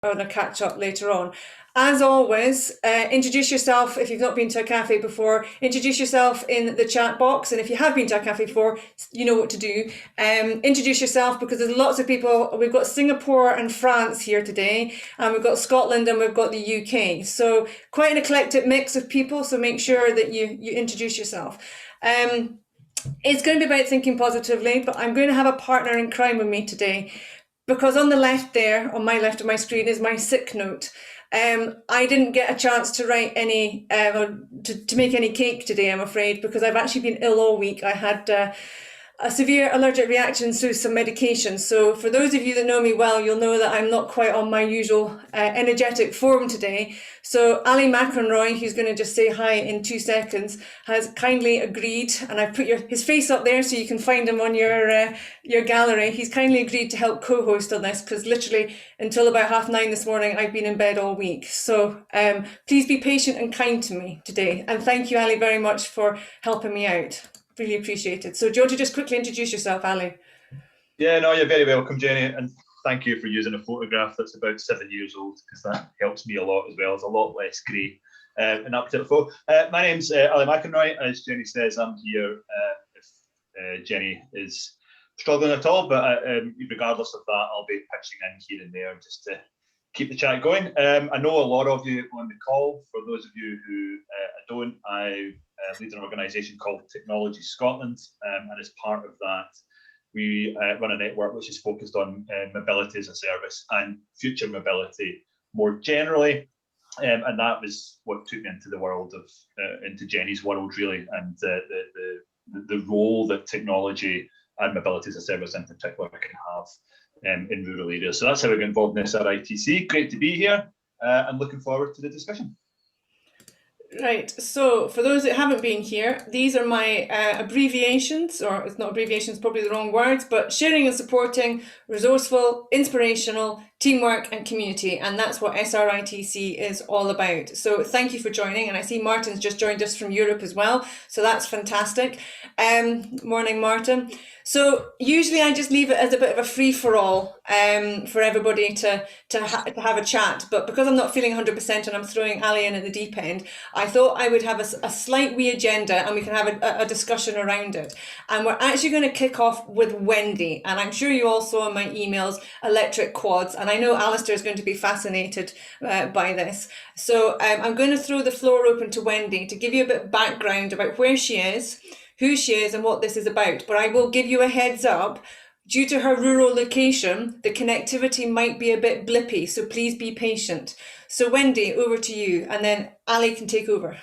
on a catch up later on. As always, introduce yourself if you've not been to a cafe before. Introduce yourself in the chat box, and if you have been to a cafe before, you know what to do. Introduce yourself, because there's lots of people. We've got Singapore and France here today, and we've got Scotland and we've got the UK. So quite an eclectic mix of people. So make sure that you introduce yourself. It's going to be about thinking positively, but I'm going to have a partner in crime with me today, because on the left there, on my left of my screen, is my sick note. I didn't get a chance to write any, to make any cake today, I'm afraid, because I've actually been ill all week. I had a severe allergic reaction to some medication. So for those of you that know me well, you'll know that I'm not quite on my usual energetic form today. So Ali McEnroy, who's going to just say hi in 2 seconds, has kindly agreed, and I've put his face up there so you can find him on your gallery. He's kindly agreed to help co-host on this, because literally until about 9:30 this morning, I've been in bed all week. So please be patient and kind to me today. And thank you, Ali, very much for helping me out. Really appreciated. So do you want to just quickly introduce yourself, Ali? Yeah, no, you're very welcome, Jenny, and thank you for using a photograph that's about 7 years old, because that helps me a lot as well. It's a lot less grey in that particular photo. My name's Ali McEnroy. As Jenny says, I'm here if Jenny is struggling at all, but regardless of that, I'll be pitching in here and there just to keep the chat going. I know a lot of you on the call. For those of you who don't, I lead an organisation called Technology Scotland, and as part of that, we run a network which is focused on mobility as a service and future mobility more generally, and that was what took me into the world of into Jenny's world, really, and the role that technology and mobility as a service in particular can have in rural areas. So that's how we got involved in SRITC. Great to be here, and looking forward to the discussion. Right, so for those that haven't been here, these are my abbreviations, or it's not abbreviations, probably the wrong words, but sharing and supporting, resourceful, inspirational, teamwork and community, and that's what SRITC is all about. So thank you for joining, and I see Martin's just joined us from Europe as well, so that's fantastic. Morning, Martin. So usually I just leave it as a bit of a free-for-all for everybody to have a chat, but because I'm not feeling 100% and I'm throwing Ali in at the deep end, I thought I would have a slight wee agenda and we can have a discussion around it. And we're actually going to kick off with Wendy, and I'm sure you all saw in my emails electric quads, and I know Alistair is going to be fascinated by this. So I'm going to throw the floor open to Wendy to give you a bit of background about where she is, who she is and what this is about. But I will give you a heads up, due to her rural location, the connectivity might be a bit blippy, so please be patient. So Wendy, over to you, and then Ali can take over.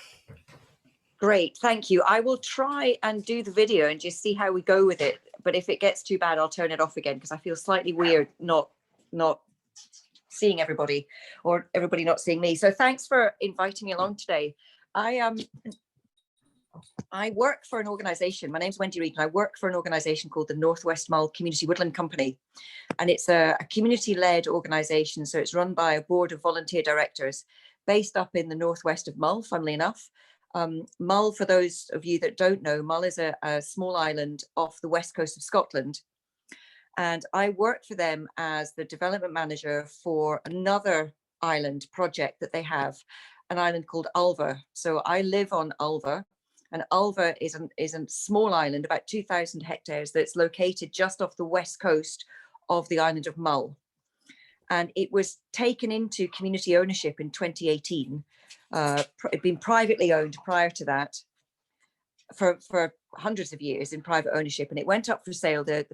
Great, thank you. I will try and do the video and just see how we go with it. But if it gets too bad, I'll turn it off again, because I feel slightly weird not seeing everybody, or everybody not seeing me. So thanks for inviting me along today. I work for an organisation. My name's Wendy Reid, and I work for an organisation called the Northwest Mull Community Woodland Company, and it's a community-led organisation. So it's run by a board of volunteer directors based up in the northwest of Mull, funnily enough. Mull, for those of you that don't know, Mull is a small island off the west coast of Scotland, and I work for them as the development manager for another island project that they have, an island called Ulva. So I live on Ulva. And Ulva is a small island, about 2,000 hectares, that's located just off the west coast of the island of Mull. And it was taken into community ownership in 2018. It'd been privately owned prior to that for hundreds of years in private ownership. And it went up for sale. The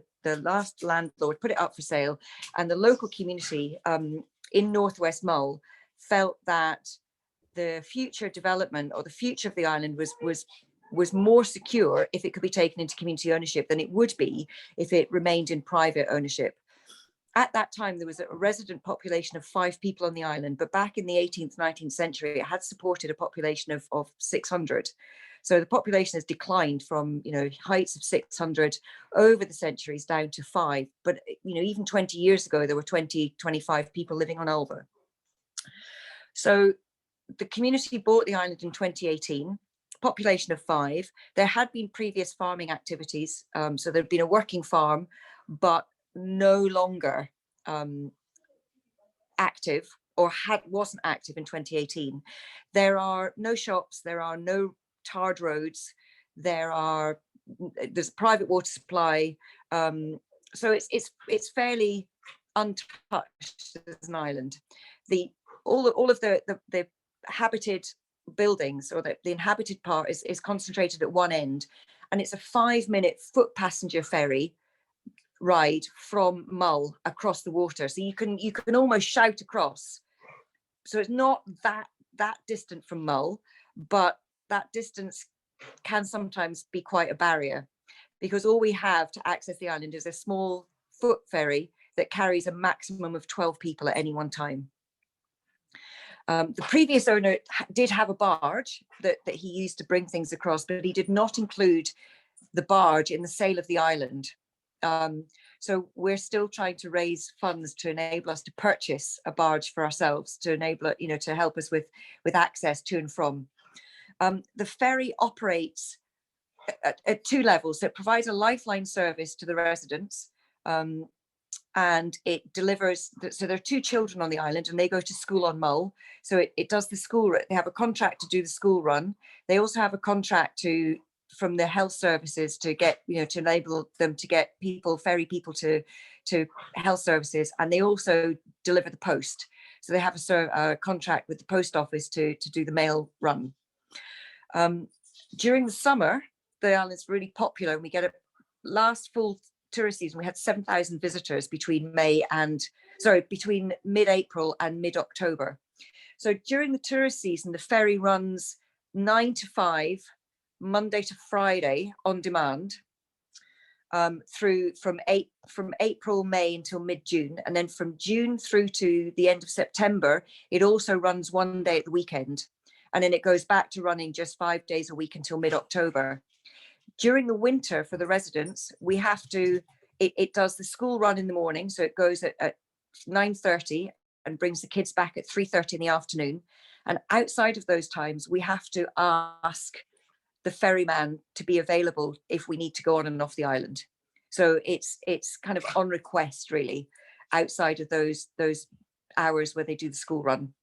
last landlord put it up for sale. And the local community in Northwest Mull felt that the future development, or the future of the island, was more secure if it could be taken into community ownership than it would be if it remained in private ownership. At that time, there was a resident population of 5 people on the island, but back in the 18th, 19th century, it had supported a population of 600. So the population has declined from, heights of 600 over the centuries down to 5. But, even 20 years ago, there were 20, 25 people living on Ulva. So the community bought the island in 2018, population of 5. There had been previous farming activities. So there'd been a working farm, but no longer active or wasn't active in 2018. There are no shops, there are no tarred roads, there's a private water supply, so it's fairly untouched as an island. All of the habited buildings, or the inhabited part, is concentrated at one end, and it's a 5-minute foot passenger ferry ride from Mull across the water, so you can almost shout across. So it's not that distant from Mull, but that distance can sometimes be quite a barrier, because all we have to access the island is a small foot ferry that carries a maximum of 12 people at any one time. The previous owner did have a barge that he used to bring things across, but he did not include the barge in the sale of the island. So we're still trying to raise funds to enable us to purchase a barge for ourselves, to enable it, to help us with access to and from. The ferry operates at 2 levels. So it provides a lifeline service to the residents, and it delivers. So there are 2 children on the island, and they go to school on Mull. So it does the school. They have a contract to do the school run. They also have a contract from the health services to get, to enable them to get ferry people to health services, and they also deliver the post. So they have a contract with the post office to do the mail run. During the summer, the island's really popular, and we get last full tourist season, we had 7,000 visitors between mid-April and mid-October. So during the tourist season, the ferry runs 9 to 5, Monday to Friday on demand, from April, May until mid-June, and then from June through to the end of September, it also runs 1 day at the weekend, and then it goes back to running just 5 days a week until mid-October. During the winter, for the residents, we have to, it does the school run in the morning, so it goes at 9:30 and brings the kids back at 3:30 in the afternoon, and outside of those times, we have to ask the ferryman to be available if we need to go on and off the island. So it's kind of on request, really, outside of those hours where they do the school run.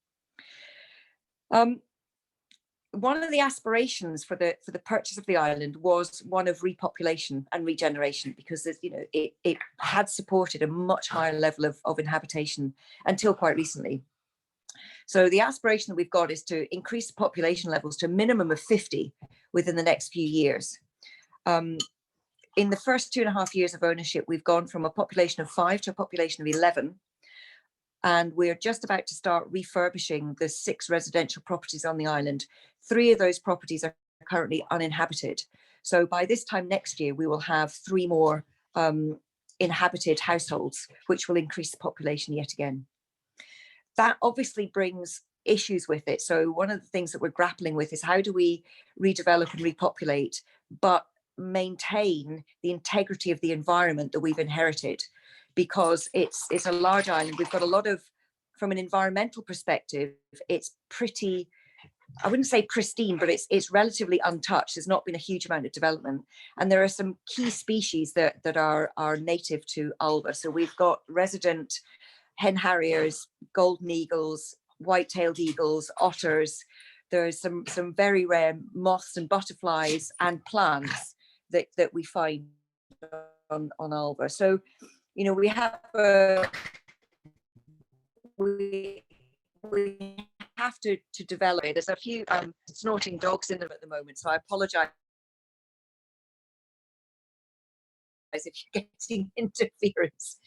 One of the aspirations for the purchase of the island was one of repopulation and regeneration, because it had supported a much higher level of inhabitation until quite recently. So the aspiration that we've got is to increase the population levels to a minimum of 50 within the next few years. In the first 2.5 years of ownership, we've gone from a population of 5 to a population of 11. And we're just about to start refurbishing the 6 residential properties on the island. 3 of those properties are currently uninhabited. So by this time next year, we will have 3 more inhabited households, which will increase the population yet again. That obviously brings issues with it. So one of the things that we're grappling with is, how do we redevelop and repopulate, but maintain the integrity of the environment that we've inherited? Because it's a large island. We've got a lot of, from an environmental perspective, it's pretty, I wouldn't say pristine, but it's relatively untouched. There's not been a huge amount of development. And there are some key species that are native to Ulva. So we've got resident hen harriers, golden eagles, white-tailed eagles, otters. There's some very rare moths and butterflies and plants that we find on Ulva. So, we have we have to develop it. There's a few snorting dogs in there at the moment, so I apologize if you're getting interference.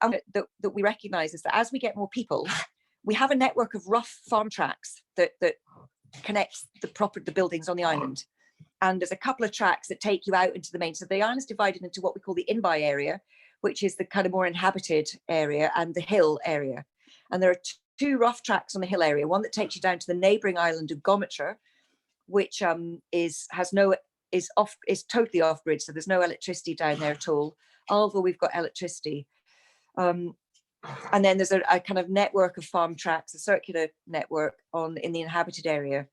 That we recognise is that as we get more people, we have a network of rough farm tracks that connects the buildings on the island. And there's a couple of tracks that take you out into the main. So the island is divided into what we call the in-by area, which is the kind of more inhabited area, and the hill area. And there are 2 rough tracks on the hill area, one that takes you down to the neighbouring island of Gometre, which is totally off grid, so there's no electricity down there at all. Although we've got electricity. And then there's a kind of network of farm tracks, a circular network in the inhabited area,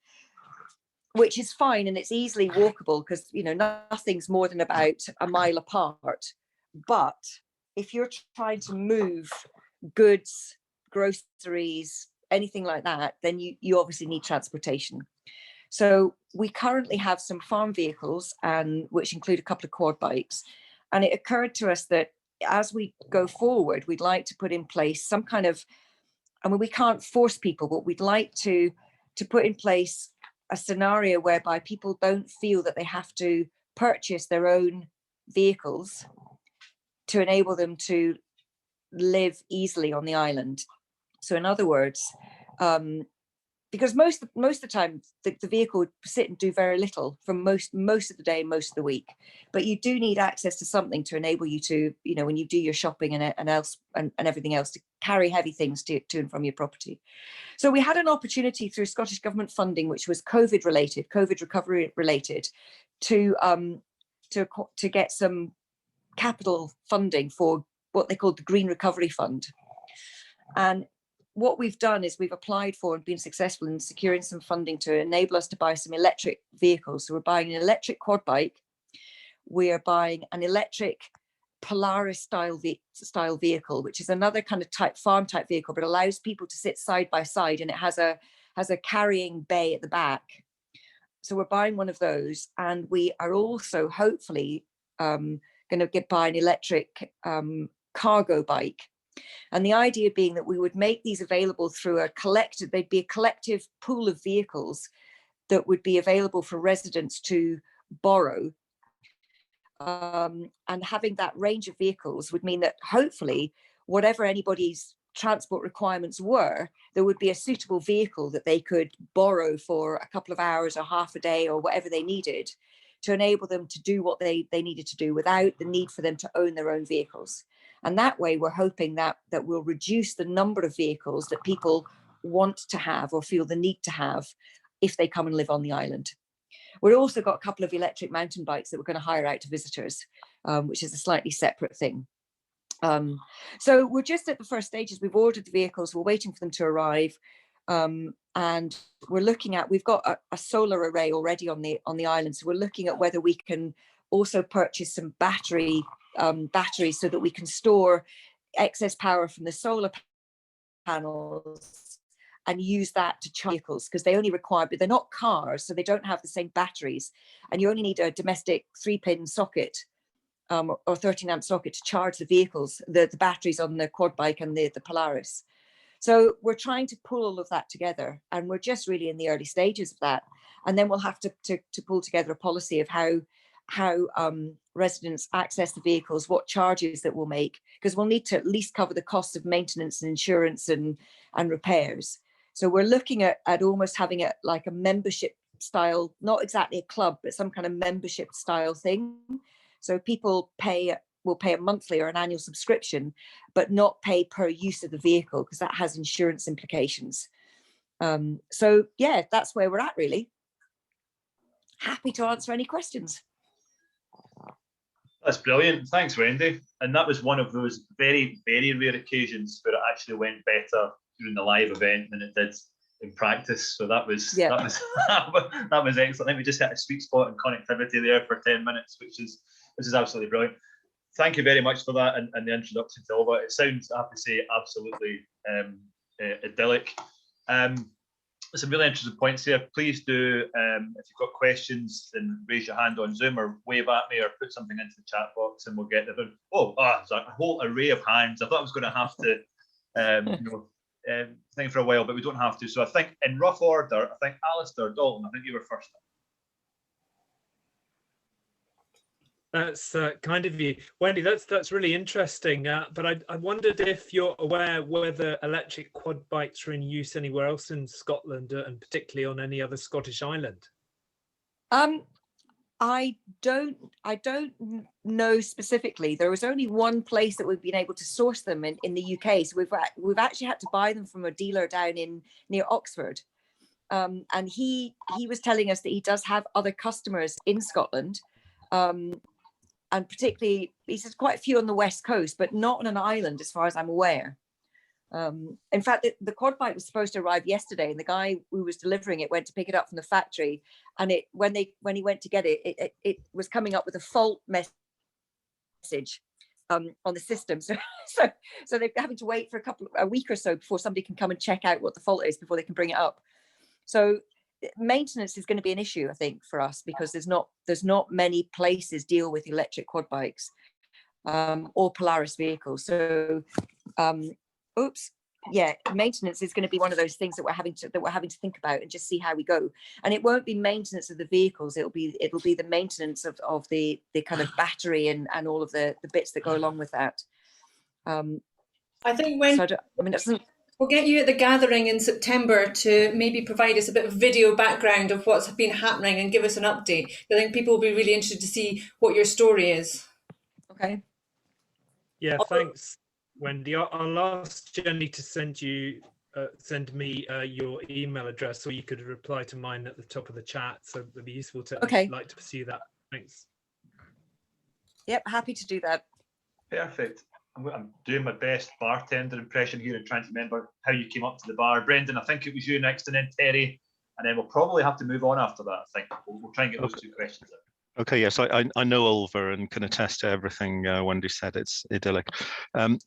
which is fine, and it's easily walkable because nothing's more than about a mile apart. But if you're trying to move goods, groceries, anything like that, then you obviously need transportation. So we currently have some farm vehicles, and which include a couple of quad bikes. And it occurred to us that as we go forward, we'd like to put in place some kind of, I mean, we can't force people, but we'd like to put in place a scenario whereby people don't feel that they have to purchase their own vehicles to enable them to live easily on the island. So in other words, because most of the time the vehicle would sit and do very little for most of the day, most of the week, but you do need access to something to enable you to, you know, when you do your shopping and everything else, to carry heavy things to and from your property. So we had an opportunity through Scottish Government funding, which was COVID recovery related, to get some capital funding for what they called the Green Recovery Fund. And what we've done is we've applied for and been successful in securing some funding to enable us to buy some electric vehicles. So we're buying an electric quad bike. We're buying an electric Polaris style vehicle, which is another kind of farm type vehicle, but allows people to sit side by side, and it has a carrying bay at the back. So we're buying one of those, and we are also hopefully going to buy an electric cargo bike. And the idea being that we would make these available through they'd be a collective pool of vehicles that would be available for residents to borrow. And having that range of vehicles would mean that hopefully, whatever anybody's transport requirements were, there would be a suitable vehicle that they could borrow for a couple of hours or half a day or whatever they needed, to enable them to do what they needed to do without the need for them to own their own vehicles. And that way, we're hoping that we'll reduce the number of vehicles that people want to have or feel the need to have if they come and live on the island. We've also got a couple of electric mountain bikes that we're going to hire out to visitors, which is a slightly separate thing. So we're just at the first stages. We've ordered the vehicles, we're waiting for them to arrive. And we're looking at, we've got a solar array already on the island. So we're looking at whether we can also purchase some batteries so that we can store excess power from the solar panels and use that to charge vehicles, because they only require, but they're not cars, so they don't have the same batteries, and you only need a domestic 3-pin socket or 13 amp socket to charge the vehicles, the batteries on the quad bike and the Polaris. So we're trying to pull all of that together, and we're just really in the early stages of that. And then we'll have to pull together a policy of how residents access the vehicles, what charges that we'll make, because we'll need to at least cover the cost of maintenance and insurance and repairs. So we're looking at almost having it like a membership style, not exactly a club, but some kind of membership style thing. So people will pay a monthly or an annual subscription, but not pay per use of the vehicle, because that has insurance implications. So yeah, that's where we're at, really. Happy to answer any questions. That's brilliant. Thanks, Wendy. And that was one of those very, very rare occasions where it actually went better during the live event than it did in practice. So that was that was excellent. I think we just hit a sweet spot in connectivity there for 10 minutes, which is absolutely brilliant. Thank you very much for that and the introduction to Ulva. It sounds, I have to say, absolutely idyllic. Some really interesting points here. Please do, if you've got questions, then raise your hand on Zoom or wave at me or put something into the chat box and we'll get them. There's a whole array of hands. I thought I was going to have to think for a while, but we don't have to. So I think in rough order, I think Alistair, Dalton, I think you were first. That's kind of you, Wendy. That's really interesting. But I wondered if you're aware whether electric quad bikes are in use anywhere else in Scotland, and particularly on any other Scottish island. I don't know specifically. There was only one place that we've been able to source them in the UK. So we've actually had to buy them from a dealer down near Oxford. And he was telling us that he does have other customers in Scotland. And particularly, he says quite a few on the west coast, but not on an island, as far as I'm aware. In fact, the quad bike was supposed to arrive yesterday, and the guy who was delivering it went to pick it up from the factory. And when he went to get it, it was coming up with a fault message on the system. So they're having to wait for a week or so before somebody can come and check out what the fault is before they can bring it up. So maintenance is going to be an issue, I think, for us, because there's not many places deal with electric quad bikes or Polaris vehicles. So maintenance is going to be one of those things that we're having to think about and just see how we go. And it won't be maintenance of the vehicles, it'll be the maintenance of the kind of battery and all of the bits that go along with that. I think we'll get you at the gathering in September to maybe provide us a bit of video background of what's been happening and give us an update. I think people will be really interested to see what your story is. Okay. Yeah, thanks, Wendy. I'll ask Jenny to send me your email address, or you could reply to mine at the top of the chat. So it'd be useful to like to pursue that. Thanks. Yep, happy to do that. Perfect. I'm doing my best bartender impression here and trying to remember how you came up to the bar. Brendan, I think it was you next, and then Terry, and then we'll probably have to move on after that. I think we'll try and get those two questions in. Okay, yes, I know Ulva and can attest to everything Wendy said. It's idyllic.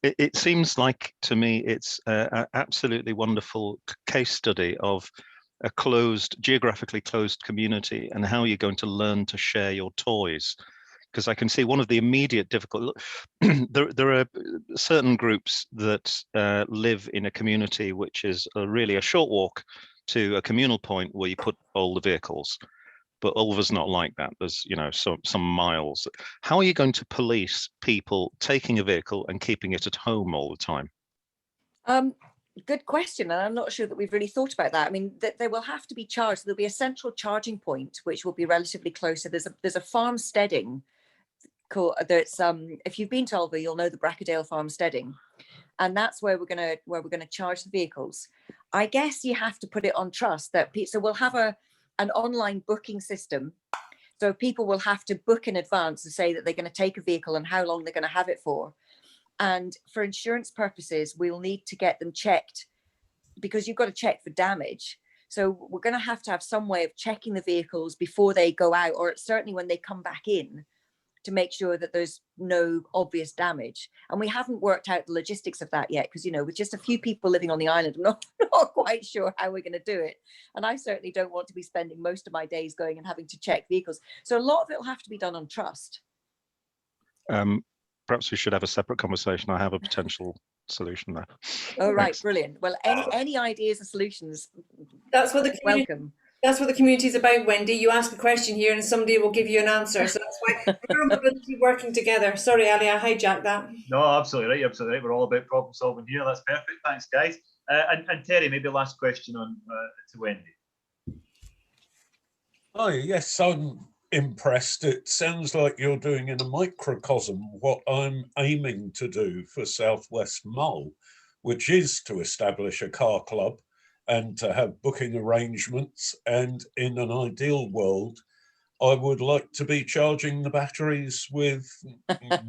It seems like to me it's an absolutely wonderful case study of a geographically closed community and how you're going to learn to share your toys. Because I can see one of the immediate difficulties. there are certain groups that live in a community which is really a short walk to a communal point where you put all the vehicles. But Ulva's not like that. There's, some miles. How are you going to police people taking a vehicle and keeping it at home all the time? Good question, and I'm not sure that we've really thought about that. I mean, they will have to be charged. There'll be a central charging point which will be relatively close. So there's a farmsteading called that's if you've been to Ulva, you'll know the Brackadale farmsteading, and that's where we're gonna charge the vehicles. I guess you have to put it on trust that so we'll have an online booking system. So people will have to book in advance to say that they're going to take a vehicle and how long they're going to have it for. And for insurance purposes, we'll need to get them checked because you've got to check for damage. So we're going to have some way of checking the vehicles before they go out, or certainly when they come back in, to make sure that there's no obvious damage. And we haven't worked out the logistics of that yet, because, with just a few people living on the island, I'm not quite sure how we're going to do it. And I certainly don't want to be spending most of my days going and having to check vehicles. So a lot of it will have to be done on trust. Perhaps we should have a separate conversation. I have a potential solution there. Oh, right. Thanks. Brilliant. Well, any ideas or solutions? That's what the community, welcome. That's what the community is about, Wendy. You ask a question here and somebody will give you an answer. So that's why we're going to keep working together. Sorry, Ali, I hijacked that. No, absolutely right. Absolutely right. We're all about problem solving here. That's perfect. Thanks, guys. And Terry, maybe last question on to Wendy. Hi, yes, I'm impressed. It sounds like you're doing in a microcosm what I'm aiming to do for Southwest Mull, which is to establish a car club and to have booking arrangements. And in an ideal world, I would like to be charging the batteries with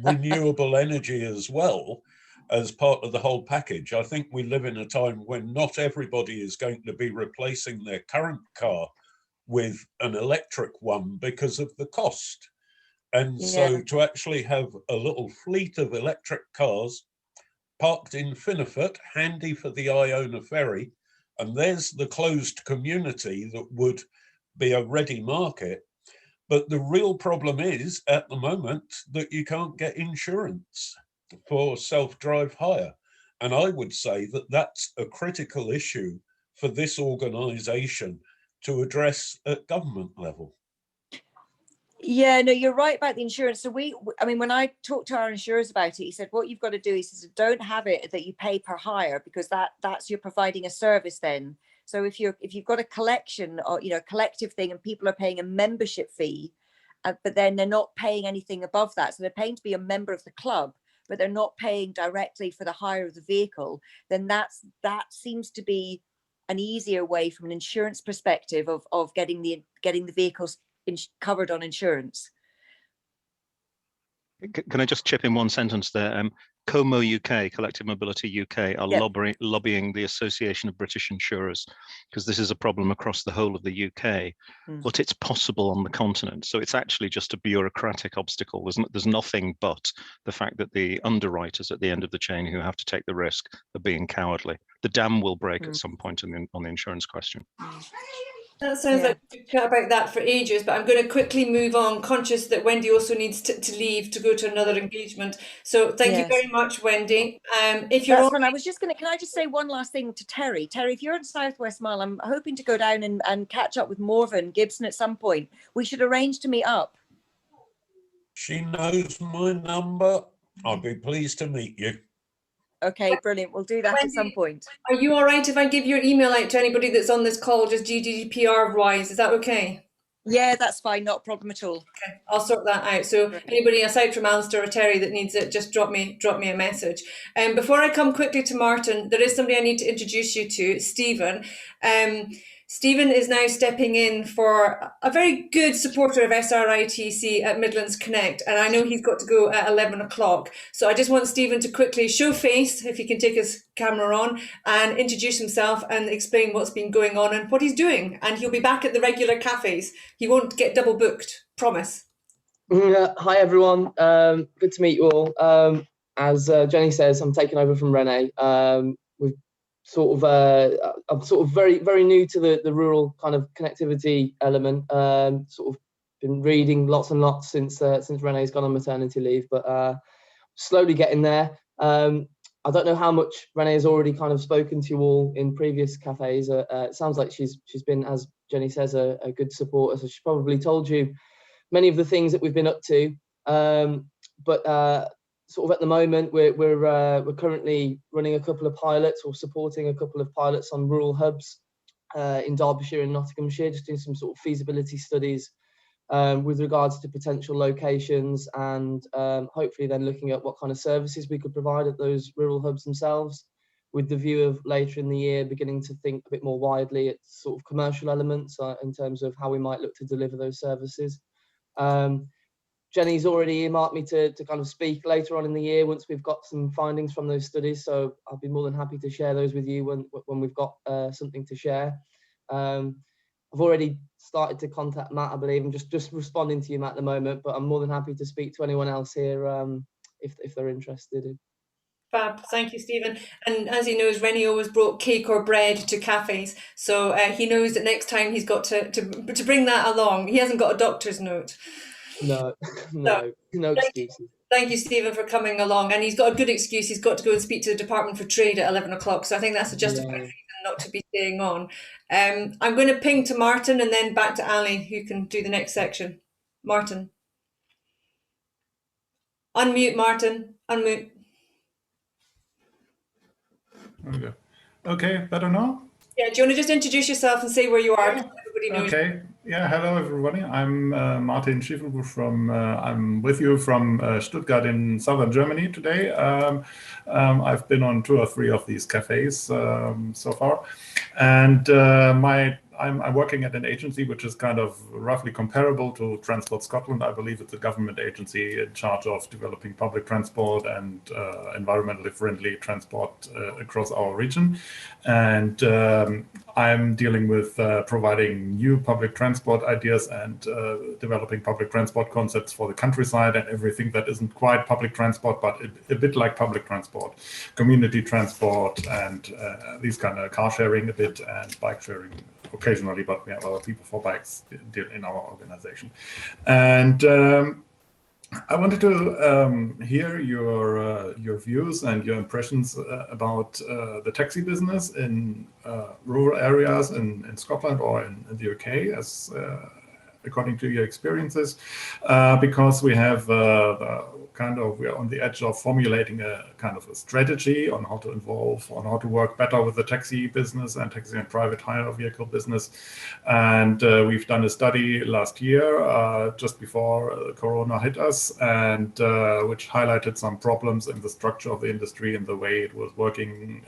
renewable energy as well as part of the whole package. I think we live in a time when not everybody is going to be replacing their current car with an electric one because of the cost. And so to actually have a little fleet of electric cars parked in Finnefort, handy for the Iona ferry, and there's the closed community that would be a ready market. But the real problem is at the moment that you can't get insurance for self-drive hire. And I would say that that's a critical issue for this organisation to address at government level. Yeah, no, you're right about the insurance. So when I talked to our insurers about it, he said, what you've got to do, he says, don't have it that you pay per hire, because that's you're providing a service then. So if you've got a collection or, collective thing and people are paying a membership fee, but then they're not paying anything above that. So they're paying to be a member of the club, but they're not paying directly for the hire of the vehicle. Then that seems to be an easier way from an insurance perspective of getting the vehicles covered on insurance. Can I just chip in one sentence there? Como UK, Collective Mobility UK, are Yep. lobbying the Association of British Insurers, because this is a problem across the whole of the UK, but it's possible on the continent. So it's actually just a bureaucratic obstacle. There's nothing but the fact that the underwriters at the end of the chain who have to take the risk are being cowardly. The dam will break at some point on the insurance question. That sounds like we could chat about that for ages, but I'm going to quickly move on, conscious that Wendy also needs to leave to go to another engagement. So thank you very much, Wendy. If you're That's fine. I was just going to, can I just say one last thing to Terry? Terry, if you're in South West Mull, I'm hoping to go down and catch up with Morven Gibson at some point. We should arrange to meet up. She knows my number. I'll be pleased to meet you. Okay, brilliant. We'll do that Wendy, at some point. Are you all right if I give your email out to anybody that's on this call, just GDPR wise? Is that okay? Yeah, that's fine. Not a problem at all. Okay, I'll sort that out. So anybody aside from Alistair or Terry that needs it, just drop me a message. Before I come quickly to Martin, there is somebody I need to introduce you to, Stephen. Stephen is now stepping in for a very good supporter of SRITC at Midlands Connect, and I know he's got to go at 11 o'clock. So I just want Stephen to quickly show face, if he can take his camera on, and introduce himself and explain what's been going on and what he's doing. And he'll be back at the regular cafes. He won't get double booked, promise. Hi everyone, good to meet you all. As Jenny says, I'm taking over from Renee. We've I'm sort of very new to the rural kind of connectivity element. Sort of been reading lots and lots since Renee's gone on maternity leave, but slowly getting there. I don't know how much Renee has already kind of spoken to you all in previous cafes. It sounds like she's been, as Jenny says, a good supporter. So she probably told you many of the things that we've been up to. But sort of at the moment, we're currently running a couple of pilots or supporting a couple of pilots on rural hubs in Derbyshire and Nottinghamshire, just doing some sort of feasibility studies with regards to potential locations and hopefully then looking at what kind of services we could provide at those rural hubs themselves, with the view of later in the year beginning to think a bit more widely at sort of commercial elements in terms of how we might look to deliver those services. Jenny's already earmarked me to kind of speak later on in the year once we've got some findings from those studies. So I'll be more than happy to share those with you when we've got something to share. I've already started to contact Matt, I believe. I'm just responding to you, Matt, at the moment, but I'm more than happy to speak to anyone else here if they're interested. Fab, thank you, Stephen. And as he knows, Rennie always brought cake or bread to cafes, so he knows that next time he's got to bring that along. He hasn't got a doctor's note. No excuses. Thank you, Stephen, for coming along. And he's got a good excuse. He's got to go and speak to the Department for Trade at 11 o'clock. So I think that's a justified reason not to be staying on. I'm going to ping to Martin and then back to Ali, who can do the next section. Martin. Unmute, Martin. Unmute. Okay. Okay, better now? Yeah, do you want to just introduce yourself and say where you are? Everybody knows. Okay. Yeah, hello everybody. I'm Martin Schiefelbusch from, I'm with you from Stuttgart in southern Germany today. I've been on 2 or 3 of these cafes so far. And I'm working at an agency which is kind of roughly comparable to Transport Scotland. I believe it's a government agency in charge of developing public transport and environmentally friendly transport across our region. And I'm dealing with providing new public transport ideas and developing public transport concepts for the countryside and everything that isn't quite public transport, but a bit like public transport, community transport, and these kind of car sharing a bit and bike sharing occasionally, but we have other people for bikes in our organization. And I wanted to hear your views and your impressions about the taxi business in rural areas in Scotland or in the UK, as according to your experiences, because we have we're on the edge of formulating a kind of a strategy on how to involve, on how to work better with the taxi business and taxi and private hire vehicle business. And we've done a study last year, just before Corona hit us, and which highlighted some problems in the structure of the industry and the way it was working,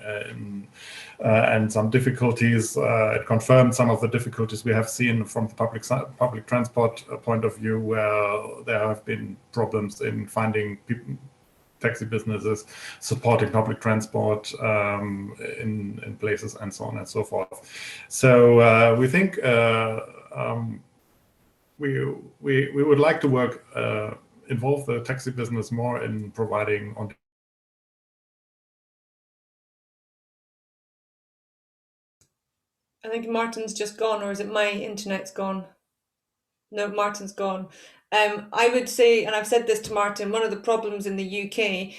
and some difficulties. It confirmed some of the difficulties we have seen from the public transport point of view, where there have been problems in finding taxi businesses, supporting public transport in places, and so on and so forth. So we think we would like to work involve the taxi business more in providing on. I think Martin's just gone, or is it my internet's gone? No, Martin's gone. I would say, and I've said this to Martin, one of the problems in the UK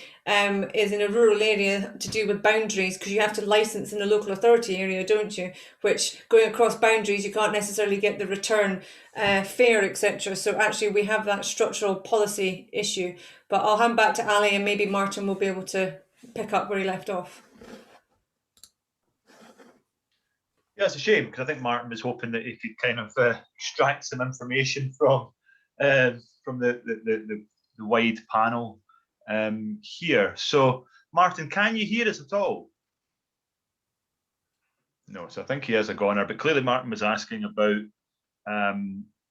is in a rural area to do with boundaries, because you have to license in a local authority area, don't you? Which, going across boundaries, you can't necessarily get the return fare, etc. So actually we have that structural policy issue. But I'll hand back to Ali, and maybe Martin will be able to pick up where he left off. Yeah, it's a shame, because I think Martin was hoping that he could kind of extract some information from the wide panel here. So, Martin, can you hear us at all? No, so I think he has a goner, but clearly Martin was asking about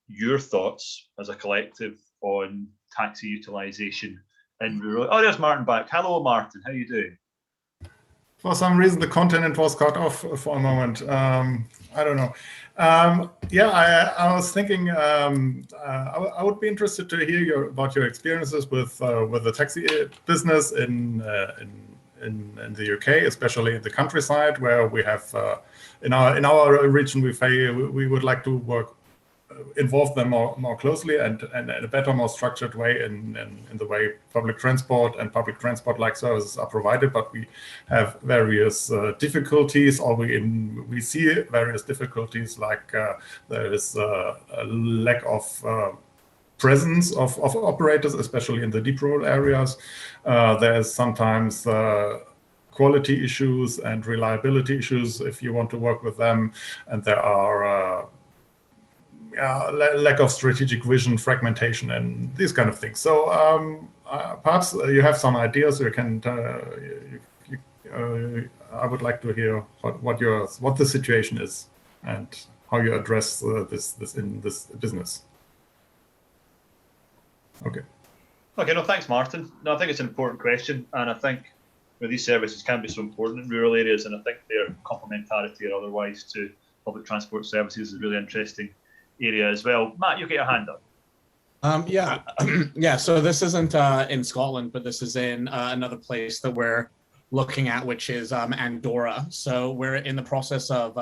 your thoughts as a collective on taxi utilisation in rural. Oh, there's Martin back. Hello, Martin. How are you doing? For some reason, the continent was cut off for a moment. I don't know. Yeah, I was thinking I would be interested to hear about your experiences with the taxi business in the UK, especially in the countryside, where we have in our region we would like to involve them more closely and in a better, more structured way in the way public transport-like services are provided. But we have various difficulties, or we see various difficulties, like there is a lack of presence of operators, especially in the deep rural areas. There is sometimes quality issues and reliability issues if you want to work with them, and there are lack of strategic vision, fragmentation, and these kind of things. So perhaps you have some ideas. You can. I would like to hear what the situation is and how you address this in this business. Okay. Okay. No, thanks, Martin. No, I think it's an important question, and I think these services can be so important in rural areas, and I think their complementarity or otherwise to public transport services is really interesting area as well. Matt, you get your hand up. Yeah. So this isn't in Scotland, but this is in another place that we're looking at, which is Andorra. So we're in the process of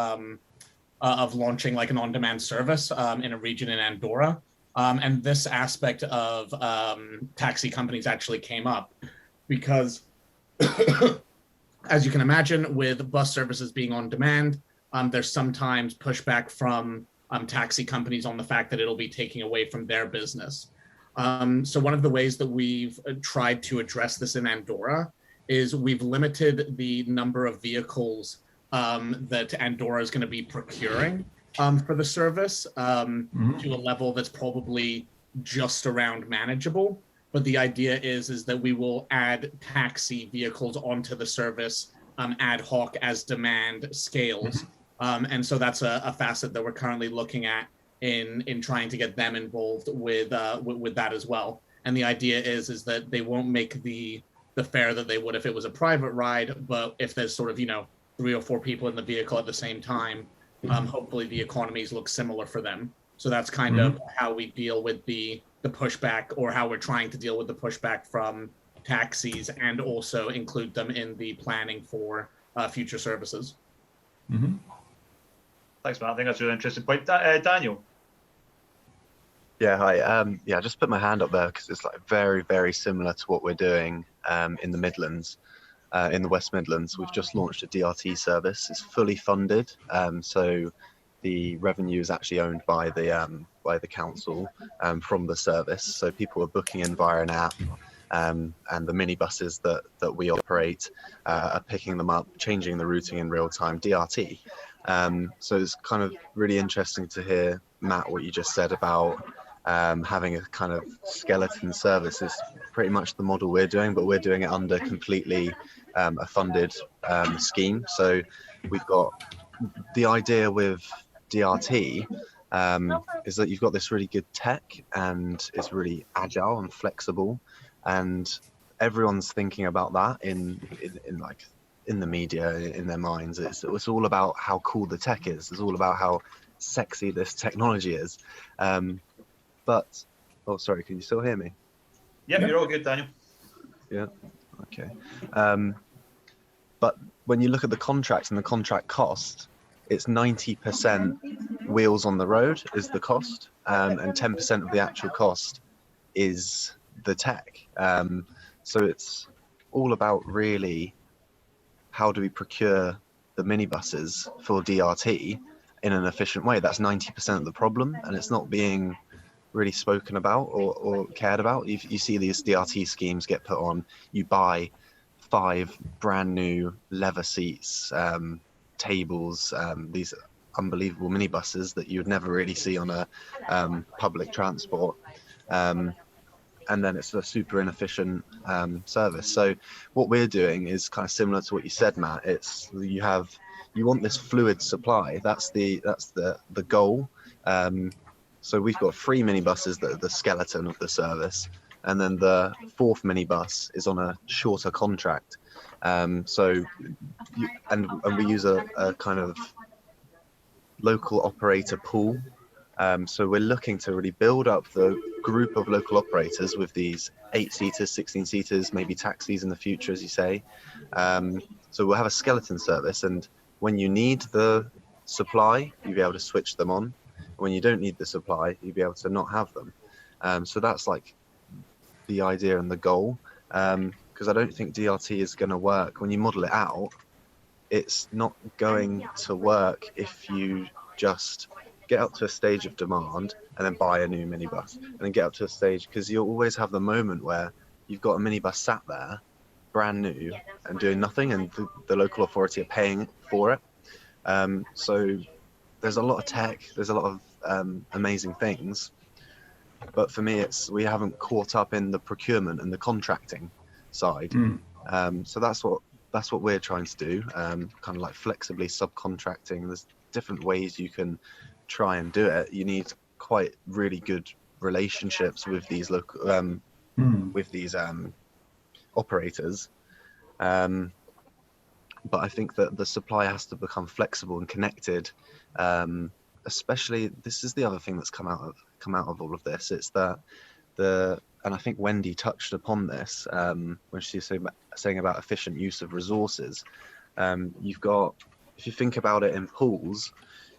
launching like an on-demand service in a region in Andorra, and this aspect of taxi companies actually came up because, as you can imagine, with bus services being on demand, there's sometimes pushback from taxi companies on the fact that it'll be taking away from their business. So one of the ways that we've tried to address this in Andorra is we've limited the number of vehicles that Andorra is going to be procuring for the service to a level that's probably just around manageable. But the idea is that we will add taxi vehicles onto the service ad hoc as demand scales. And so that's a facet that we're currently looking at in trying to get them involved with that as well. And the idea is that they won't make the fare that they would if it was a private ride, but if there's sort of 3 or 4 people in the vehicle at the same time, hopefully the economies look similar for them. So that's kind of how we deal with the pushback, or how we're trying to deal with the pushback from taxis, and also include them in the planning for future services. Thanks, Matt. I think that's a really interesting point. Daniel. Yeah, hi. Yeah, I just put my hand up there because it's like very, very similar to what we're doing in the Midlands, in the West Midlands. We've just launched a DRT service. It's fully funded, so the revenue is actually owned by the council from the service. So people are booking in via an app, and the minibuses that we operate are picking them up, changing the routing in real time, DRT. So it's kind of really interesting to hear, Matt, what you just said about having a kind of skeleton service. Is pretty much the model we're doing, but we're doing it under completely a funded scheme. So we've got the idea with DRT is that you've got this really good tech, and it's really agile and flexible, and everyone's thinking about that in like in the media, in their minds. It's all about how cool the tech is. It's all about how sexy this technology is. But oh, sorry, can you still hear me? Yep, you're all good, Daniel. Yeah. Okay. But when you look at the contract and the contract cost, it's 90% wheels on the road is the cost, and 10% of the actual cost is the tech. So it's all about really how do we procure the minibuses for DRT in an efficient way. That's 90% of the problem, and it's not being really spoken about or cared about. You see these DRT schemes get put on, you buy 5 brand new leather seats, tables, these unbelievable minibuses that you'd never really see on a public transport. And then it's a super inefficient service. So what we're doing is kind of similar to what you said, Matt. It's you want this fluid supply. That's the goal. So we've got 3 minibuses that are the skeleton of the service, and then the 4th minibus is on a shorter contract. And we use a kind of local operator pool. So we're looking to really build up the group of local operators with these 8-seaters, 16-seaters, maybe taxis in the future, as you say. So we'll have a skeleton service, and when you need the supply, you'll be able to switch them on. When you don't need the supply, you'll be able to not have them. So that's like the idea and the goal, because I don't think DRT is going to work. When you model it out, it's not going to work if you just get up to a stage of demand and then buy a new minibus, and then get up to a stage, because you'll always have the moment where you've got a minibus sat there brand new and doing nothing, and the local authority are paying for it. So there's a lot of tech, there's a lot of amazing things, but for me we haven't caught up in the procurement and the contracting side. So that's what we're trying to do, kind of like flexibly subcontracting. There's different ways you can try and do it. You need quite really good relationships with these local operators, but I think that the supply has to become flexible and connected. Especially, this is the other thing that's come out of all of this. It's that and I think Wendy touched upon this when she was saying about efficient use of resources. You've got, if you think about it in pools,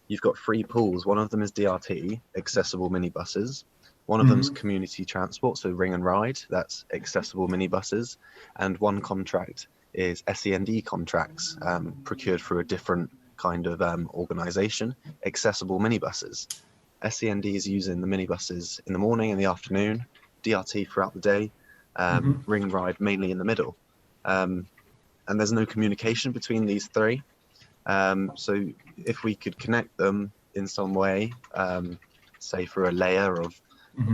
you've got 3 pools. One of them is DRT, accessible minibuses. One of them's community transport, so ring and ride, that's accessible minibuses. And one contract is SEND contracts, procured through a different kind of organisation, accessible minibuses. SEND is using the minibuses in the morning and the afternoon, DRT throughout the day, ring ride mainly in the middle. And there's no communication between these 3. So if we could connect them in some way, say through a layer of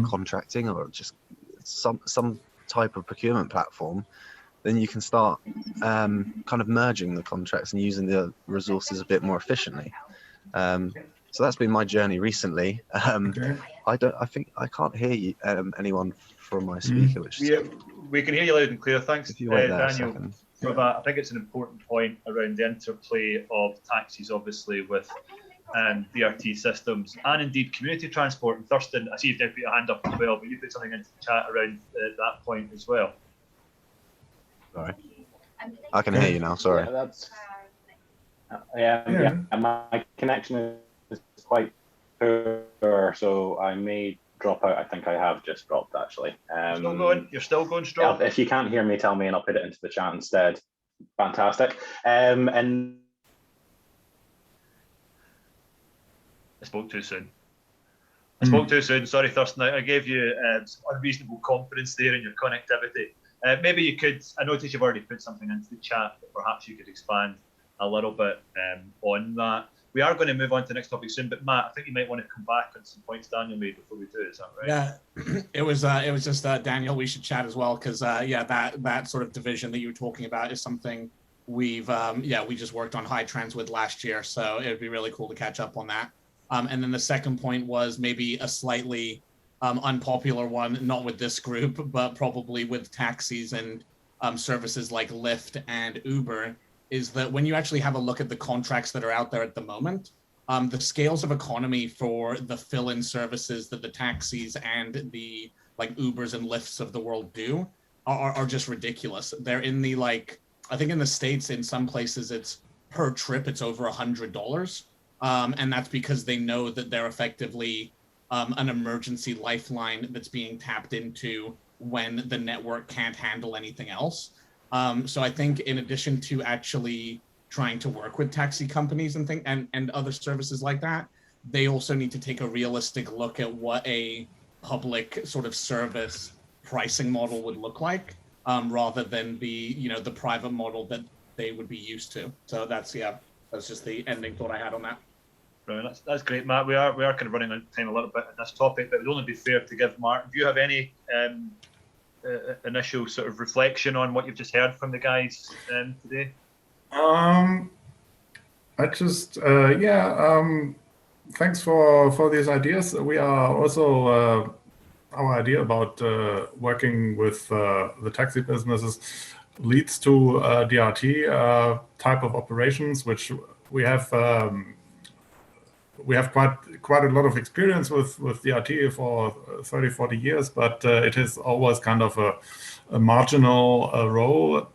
contracting or just some type of procurement platform, then you can start kind of merging the contracts and using the resources a bit more efficiently. So that's been my journey recently. I think I can't hear you, anyone from my speaker. Which we can hear you loud and clear. Thanks, Daniel, for that. I think it's an important point around the interplay of taxis, obviously, with DRT systems, and indeed community transport. And Thurston, I see you've put your hand up as well, but you put something into the chat around that point as well. Sorry, I can hear you now. Sorry. Yeah, my connection is quite poor, so I may drop out. I think I have just dropped, actually. Still going? You're still going strong? Yeah, if you can't hear me, tell me and I'll put it into the chat instead. Fantastic. And I spoke too soon. Sorry, Thurston. I gave you unreasonable confidence there in your connectivity. Maybe you could, I noticed you've already put something into the chat, but perhaps you could expand a little bit on that. We are going to move on to the next topic soon, but Matt, I think you might want to come back on some points Daniel made before we do. Is that right? Yeah, it was just Daniel. We should chat as well, because that sort of division that you were talking about is something we've we just worked on high trends with last year, so it would be really cool to catch up on that. And then the second point was maybe a slightly unpopular one, not with this group, but probably with taxis and services like Lyft and Uber is that when you actually have a look at the contracts that are out there at the moment, the scales of economy for the fill-in services that the taxis and the like Ubers and Lyfts of the world do are just ridiculous. They're in the like, I think in the States, in some places it's per trip, it's over $100. And that's because they know that they're effectively an emergency lifeline that's being tapped into when the network can't handle anything else. So I think in addition to actually trying to work with taxi companies and other services like that, they also need to take a realistic look at what a public sort of service pricing model would look like, rather than the private model that they would be used to. So that's just the ending thought I had on that. Brilliant. That's great, Matt. We are kind of running out of time a little bit on this topic, but it would only be fair to give Martin. Do you have any initial sort of reflection on what you've just heard from the guys today? Thanks for these ideas. We are also our idea about working with the taxi businesses leads to DRT type of operations, which we have quite a lot of experience with DRT for 30-40 years, but it is always kind of a marginal role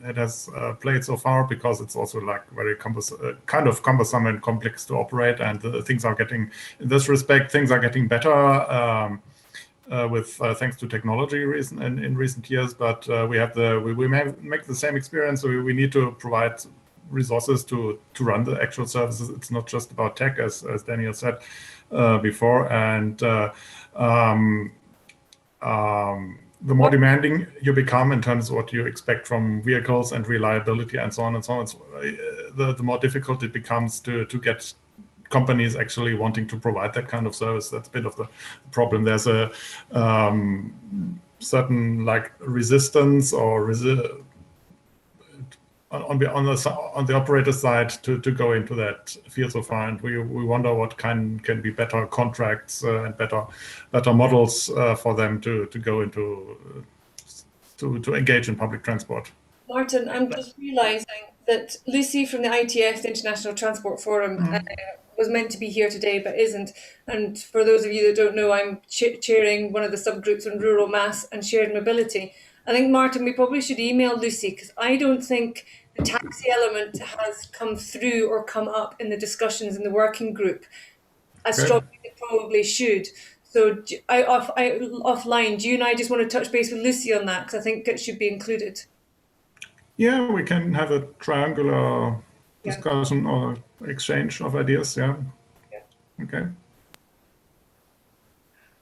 it has played so far, because it's also like very cumbersome and complex to operate, and things are getting, in this respect, things are getting better with thanks to technology in recent years. But we may make the same experience. So we need to provide resources to run the actual services. It's not just about tech, as Daniel said before, and the more demanding you become in terms of what you expect from vehicles and reliability and so on and so on, the more difficult it becomes to get companies actually wanting to provide that kind of service. That's a bit of the problem. There's a certain like resistance or on the operator side to go into that field so far, and we wonder what can be better contracts and better models for them to go into to engage in public transport. Martin, I'm just realising that Lucy from the ITF, the International Transport Forum, was meant to be here today but isn't. And for those of you that don't know, I'm chairing one of the subgroups on rural mass and shared mobility. I think, Martin, we probably should email Lucy, because I don't think the taxi element has come through or come up in the discussions in the working group as strongly as it probably should. So offline, do you and I just want to touch base with Lucy on that? Because I think it should be included. Yeah, we can have a triangular discussion or exchange of ideas. Yeah. Okay.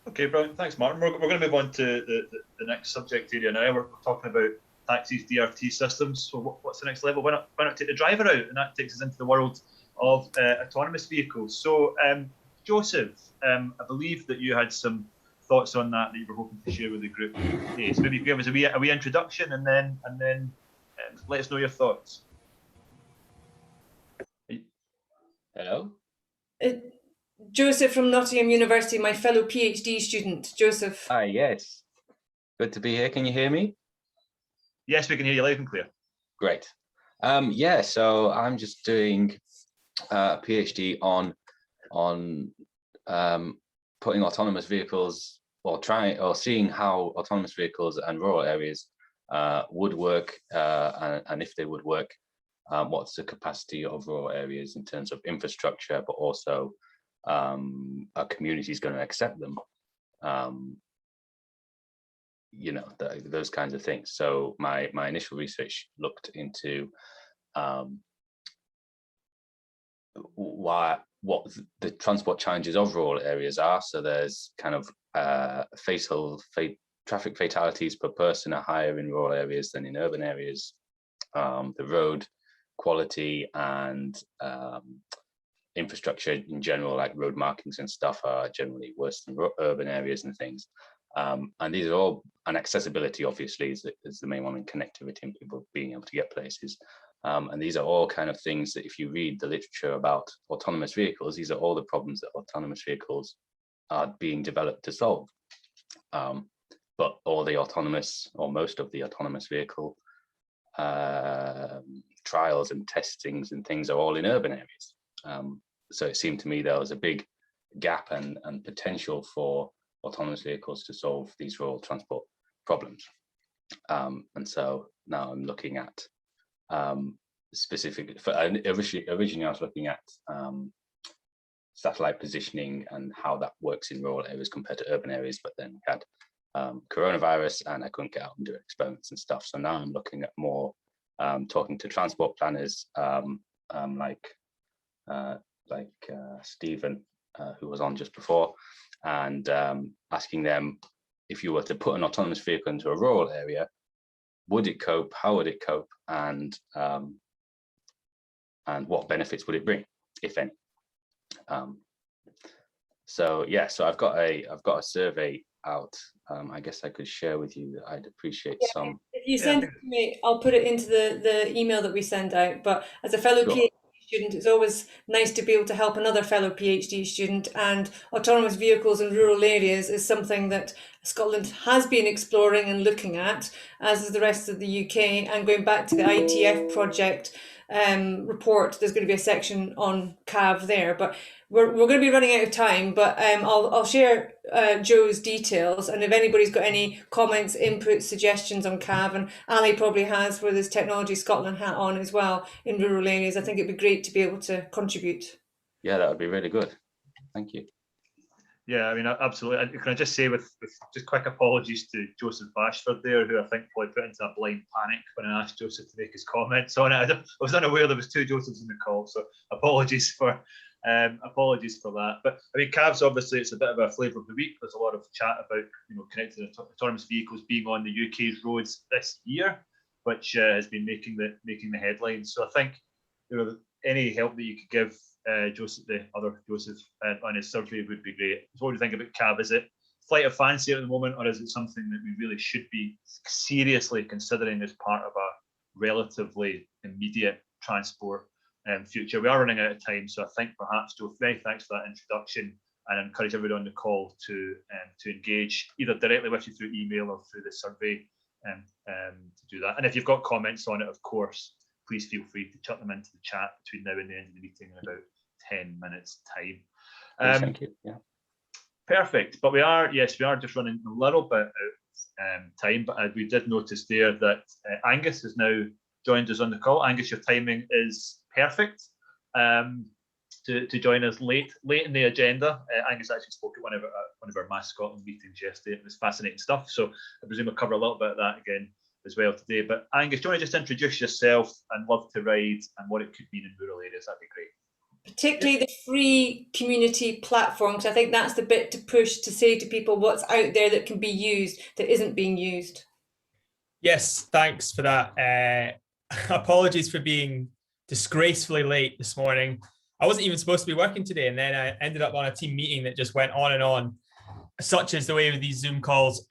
Okay, brilliant. Thanks, Martin. We're going to move on to the next subject area now. We're talking about taxis, DRT systems. So what's the next level? Why not take the driver out? And that takes us into the world of autonomous vehicles. So, Joseph, I believe that you had some thoughts on that you were hoping to share with the group today. So maybe give us a wee introduction and then let us know your thoughts. Hello? Joseph from Nottingham University, my fellow PhD student. Joseph. Hi, yes. Good to be here. Can you hear me? Yes, we can hear you loud and clear. Great. So I'm just doing a PhD on putting autonomous vehicles or seeing how autonomous vehicles and rural areas would work, and if they would work, what's the capacity of rural areas in terms of infrastructure, but also a community is going to accept them, those kinds of things. So my initial research looked into what the transport challenges of rural areas are. So there's kind of traffic fatalities per person are higher in rural areas than in urban areas. The road quality and infrastructure in general, like road markings and stuff, are generally worse than urban areas and things. And these are all, and accessibility obviously is the main one, in connectivity and people being able to get places. And these are all kind of things that if you read the literature about autonomous vehicles, these are all the problems that autonomous vehicles are being developed to solve. But but all the autonomous, or most of the autonomous vehicle trials and testings and things are all in urban areas. So it seemed to me there was a big gap and potential for autonomous vehicles to solve these rural transport problems. And so now I'm looking at specifically, originally I was looking at satellite positioning and how that works in rural areas compared to urban areas, but then we had coronavirus and I couldn't get out and do experiments and stuff. So now I'm looking at more talking to transport planners like Stephen, who was on just before, and asking them, if you were to put an autonomous vehicle into a rural area, would it cope? How would it cope? And what benefits would it bring, if any? So yeah, so I've got a survey out. I guess I could share with you. I'd appreciate some. If you send it to me, I'll put it into the email that we send out. But as a fellow PhD student, it's always nice to be able to help another fellow PhD student, and autonomous vehicles in rural areas is something that Scotland has been exploring and looking at, as is the rest of the UK. And going back to the ITF project report, there's going to be a section on CAV there, but we're going to be running out of time. But I'll share Joe's details, and if anybody's got any comments, inputs, suggestions on CAV, and Ali probably has with his Technology Scotland hat on as well in rural areas, I think it'd be great to be able to contribute. Yeah, that would be really good. Thank you. Yeah, I mean, absolutely. Can I just say, with just quick apologies to Joseph Bashford there, who I think probably put into a blind panic when I asked Joseph to make his comments on it. I was unaware there was two Josephs in the call, so apologies for that. But I mean, CAVs, obviously, it's a bit of a flavour of the week. There's a lot of chat about, connected autonomous vehicles being on the UK's roads this year, which has been making the headlines. So I think, any help that you could give Joseph, the other Joseph, on his survey would be great. So what do you think about CAV? Is it flight of fancy at the moment, or is it something that we really should be seriously considering as part of a relatively immediate transport future? We are running out of time, so I think perhaps, Joe, very thanks for that introduction, and I encourage everyone on the call to engage either directly with you through email or through the survey to do that. And if you've got comments on it, of course, please feel free to chuck them into the chat between now and the end of the meeting in about 10 minutes time. Thank you. Yeah. Perfect. But we are just running a little bit out of time, but we did notice there that Angus has now joined us on the call. Angus, your timing is perfect to join us late in the agenda. Angus actually spoke at one of our Mass Scotland meetings yesterday. It was fascinating stuff. So I presume we'll cover a little bit of that again as well today. But Angus, do you want to just introduce yourself and Love to Ride and what it could mean in rural areas? That'd be great. Particularly the free community platforms. I think that's the bit to push, to say to people what's out there that can be used that isn't being used. Yes, thanks for that. Apologies for being disgracefully late this morning. I wasn't even supposed to be working today, and then I ended up on a team meeting that just went on and on. Such is the way with these Zoom calls.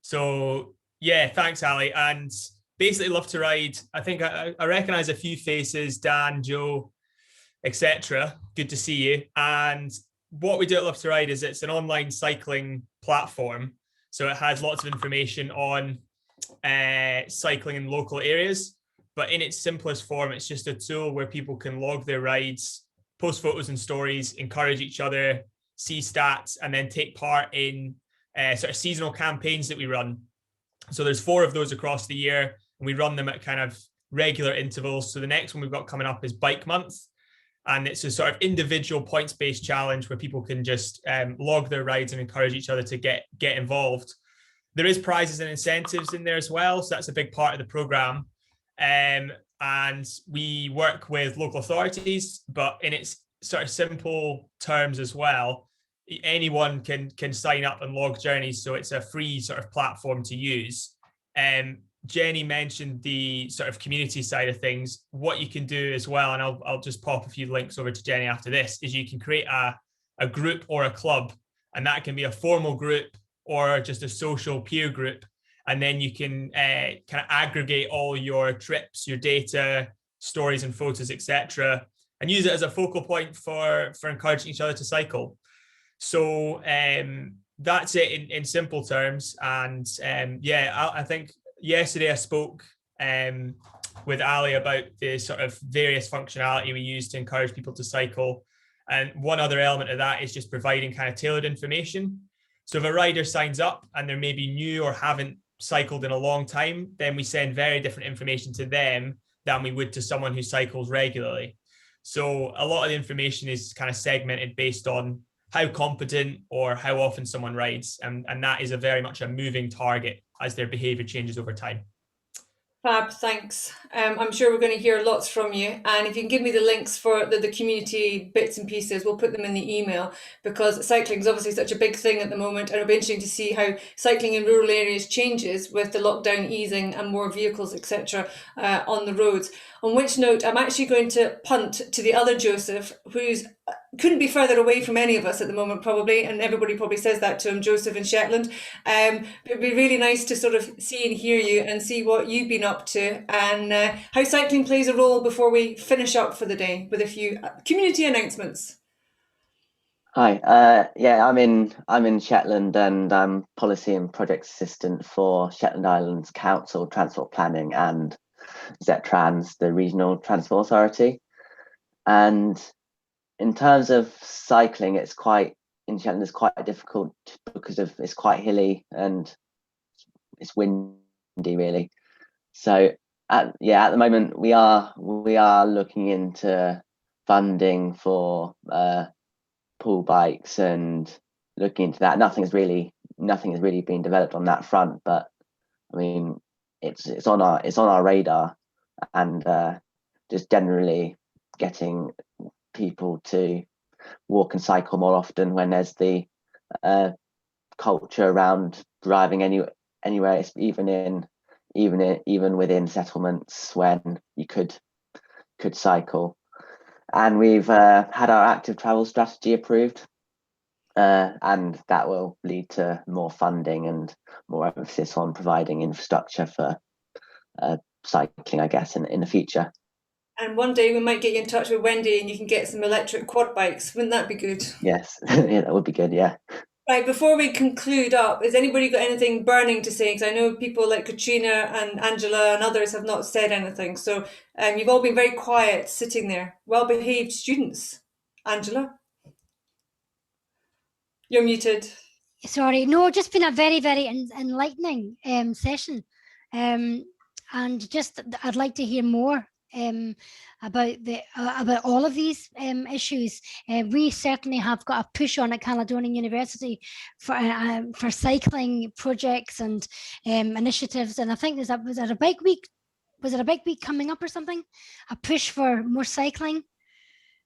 So yeah, thanks, Ali. And basically, Love to Ride. I think I recognise a few faces: Dan, Joe, etc. Good to see you. And what we do at Love to Ride is it's an online cycling platform. So it has lots of information on cycling in local areas. But in its simplest form, it's just a tool where people can log their rides, post photos and stories, encourage each other, see stats, and then take part in sort of seasonal campaigns that we run. So there's 4 of those across the year, and we run them at kind of regular intervals. So the next one we've got coming up is Bike Month, and it's a sort of individual points-based challenge where people can just log their rides and encourage each other to get involved. There is prizes and incentives in there as well, so that's a big part of the programme. And we work with local authorities, but in its sort of simple terms as well, anyone can sign up and log journeys, so it's a free sort of platform to use. Jenny mentioned the sort of community side of things. What you can do as well, and I'll just pop a few links over to Jenny after this, is you can create a group or a club, and that can be a formal group or just a social peer group. And then you can kind of aggregate all your trips, your data, stories and photos, etc., and use it as a focal point for encouraging each other to cycle. So that's it in simple terms. And yeah, I think yesterday I spoke with Ali about the sort of various functionality we use to encourage people to cycle. And one other element of that is just providing kind of tailored information. So if a rider signs up and they're maybe new or haven't cycled in a long time, then we send very different information to them than we would to someone who cycles regularly. So a lot of the information is kind of segmented based on how competent or how often someone rides. And that is very much a moving target as their behavior changes over time. Fab, thanks. I'm sure we're going to hear lots from you. And if you can give me the links for the community bits and pieces, we'll put them in the email, because cycling is obviously such a big thing at the moment. And it'll be interesting to see how cycling in rural areas changes with the lockdown easing and more vehicles, etc., on the roads. On which note, I'm actually going to punt to the other Joseph, who's couldn't be further away from any of us at the moment, probably, and everybody probably says that to him, Joseph in Shetland. It'd be really nice to sort of see and hear you and see what you've been up to, and how cycling plays a role before we finish up for the day with a few community announcements. Hi, yeah, I'm in Shetland, and I'm policy and project assistant for Shetland Islands Council Transport Planning and ZTrans, the Regional Transport Authority. And in terms of cycling, in Shetland, it's quite difficult because it's quite hilly and it's windy, really. So at the moment we are looking into funding for pool bikes and looking into that. Nothing has really been developed on that front, but I mean it's on our radar, and just generally getting people to walk and cycle more often when there's the culture around driving anywhere, even within settlements when you could cycle. And we've had our active travel strategy approved, and that will lead to more funding and more emphasis on providing infrastructure for cycling, I guess, in the future. And one day we might get you in touch with Wendy and you can get some electric quad bikes. Wouldn't that be good? Yes, yeah, that would be good, yeah. Right, before we conclude up, has anybody got anything burning to say? Because I know people like Katrina and Angela and others have not said anything. So you've all been very quiet sitting there. Well-behaved students. Angela? You're muted. Sorry, no, just been a very, very enlightening session. And just I'd like to hear more about all of these issues. We certainly have got a push on at Caledonian University for cycling projects and initiatives, and I think was there a bike week coming up or something, a push for more cycling?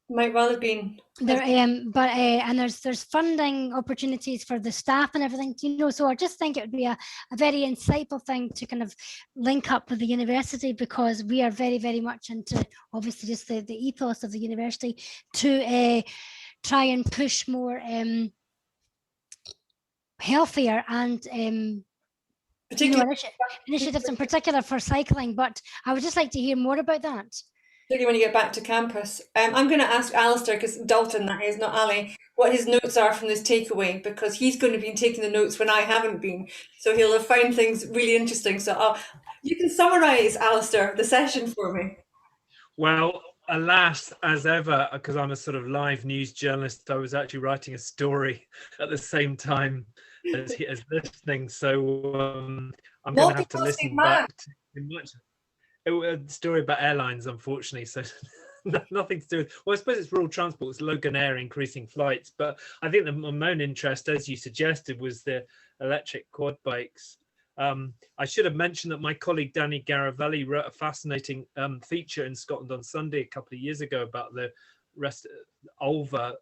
Might well have been there, and there's funding opportunities for the staff and everything, so I just think it would be a very insightful thing to kind of link up with the university, because we are very, very much into obviously just the ethos of the university to try and push more healthier and initiatives in particular for cycling. But I would just like to hear more about that. Particularly when you get back to campus. I'm going to ask Alistair, because Dalton, that is, not Ali, what his notes are from this takeaway, because he's going to be taking the notes when I haven't been. So he'll have found things really interesting. So you can summarise, Alistair, the session for me. Well, alas, as ever, because I'm a sort of live news journalist, I was actually writing a story at the same time as listening. So I'm going to have to listen back to much. A story about airlines, unfortunately, so nothing to do with, well, I suppose it's rural transport, it's Logan Air increasing flights, but I think my own interest, as you suggested, was the electric quad bikes. I should have mentioned that my colleague Danny Garavelli wrote a fascinating feature in Scotland on Sunday a couple of years ago about the rest of Ulva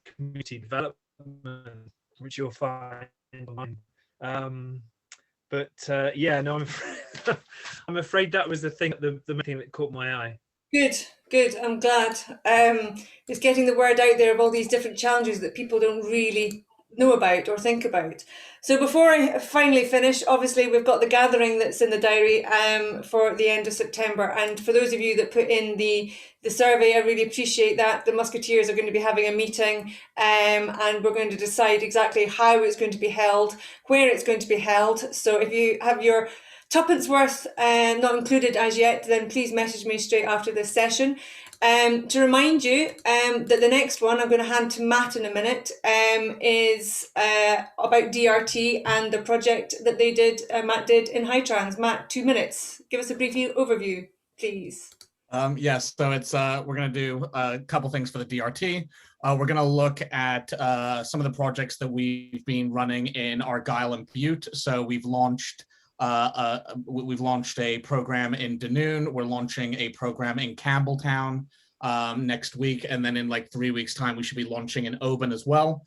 community development, which you'll find online. But yeah, no, I'm afraid that was the thing, the main thing that caught my eye. Good. I'm glad. It's getting the word out there of all these different challenges that people don't really know about or think about. So before I finally finish, obviously we've got the gathering that's in the diary for the end of September. And for those of you that put in the survey, I really appreciate that. The Musketeers are going to be having a meeting and we're going to decide exactly how it's going to be held, where it's going to be held. So if you have your tuppence worth not included as yet, then please message me straight after this session. To remind you that the next one I'm going to hand to Matt in a minute is about DRT and the project that they did, Matt did in Hightrans. Matt, 2 minutes. Give us a brief overview, please. Yes, so it's we're going to do a couple things for the DRT. We're going to look at some of the projects that we've been running in Argyll and Bute. So we've launched a program in Dunoon. We're launching a program in Campbeltown next week, and then in like 3 weeks' time, we should be launching in Oban as well.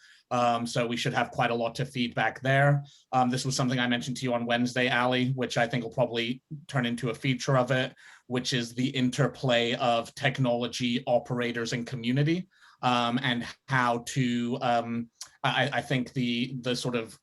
So we should have quite a lot to feedback there. This was something I mentioned to you on Wednesday, Ali, which I think will probably turn into a feature of it, which is the interplay of technology, operators, and community, and how to. I think the sort of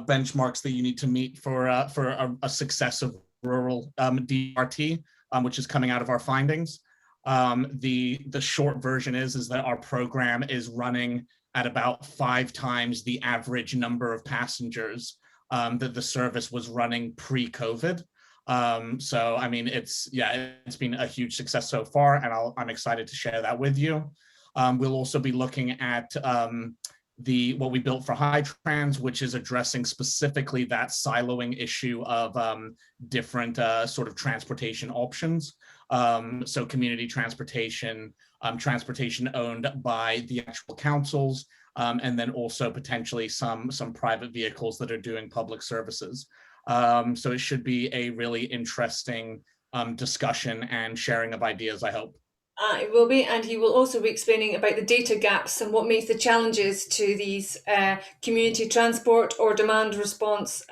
benchmarks that you need to meet for a success of rural DRT, which is coming out of our findings. The short version is that our program is running at about 5 times the average number of passengers that the service was running pre-COVID. So I mean, it's been a huge success so far, and I'm excited to share that with you. We'll also be looking at what we built for Hightrans, which is addressing specifically that siloing issue of different sort of transportation options. So community transportation, transportation owned by the actual councils, and then also potentially some private vehicles that are doing public services. So it should be a really interesting discussion and sharing of ideas, I hope. It will be, and he will also be explaining about the data gaps and what makes the challenges to these community transport or demand response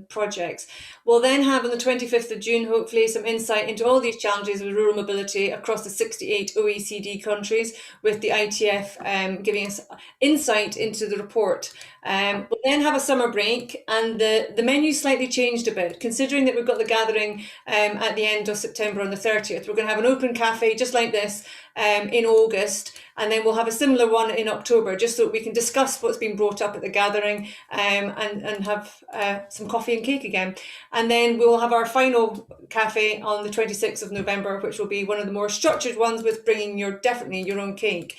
projects. We'll then have on the 25th of June, hopefully, some insight into all these challenges with rural mobility across the 68 OECD countries, with the ITF giving us insight into the report. We'll then have a summer break, and the menu slightly changed a bit, considering that we've got the gathering at the end of September on the 30th. We're going to have an open cafe just like this in August, and then we'll have a similar one in October, just so we can discuss what's been brought up at the gathering and have some coffee and cake again. And then we'll have our final cafe on the 26th of November, which will be one of the more structured ones, with bringing definitely your own cake.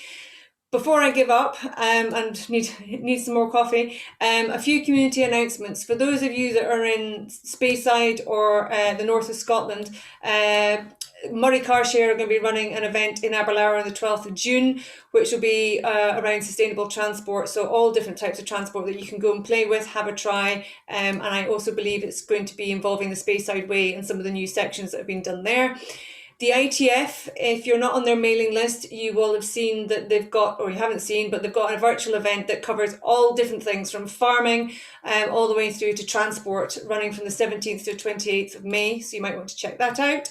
Before I give up and need some more coffee, a few community announcements. For those of you that are in Speyside or the north of Scotland, Murray Carshare are going to be running an event in Aberlour on the 12th of June, which will be around sustainable transport. So all different types of transport that you can go and play with, have a try. And I also believe it's going to be involving the Speyside Way and some of the new sections that have been done there. The ITF, if you're not on their mailing list, you will have seen that they've got, or you haven't seen, but they've got a virtual event that covers all different things from farming all the way through to transport, running from the 17th to 28th of May. So you might want to check that out.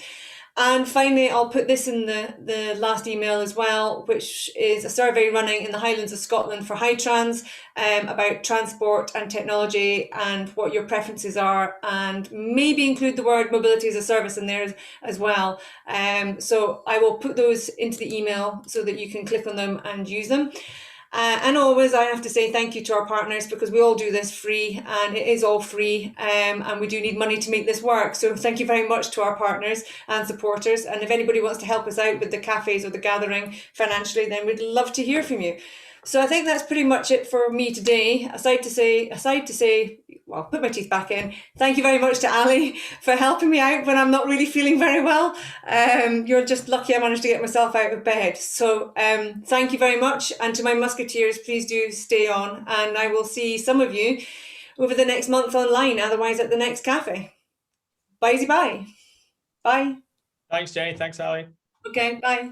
And finally, I'll put this in the last email as well, which is a survey running in the Highlands of Scotland for Hightrans about transport and technology and what your preferences are, and maybe include the word mobility as a service in there as well. So I will put those into the email so that you can click on them and use them. And always, I have to say thank you to our partners, because we all do this free, and it is all free, and we do need money to make this work. So thank you very much to our partners and supporters. And if anybody wants to help us out with the cafes or the gathering financially, then we'd love to hear from you. So I think that's pretty much it for me today. Aside to say, well, put my teeth back in. Thank you very much to Ali for helping me out when I'm not really feeling very well. You're just lucky I managed to get myself out of bed. So thank you very much. And to my Musketeers, please do stay on. And I will see some of you over the next month online, otherwise at the next cafe. Bye. Bye. Thanks, Jenny. Thanks, Ali. Okay, bye.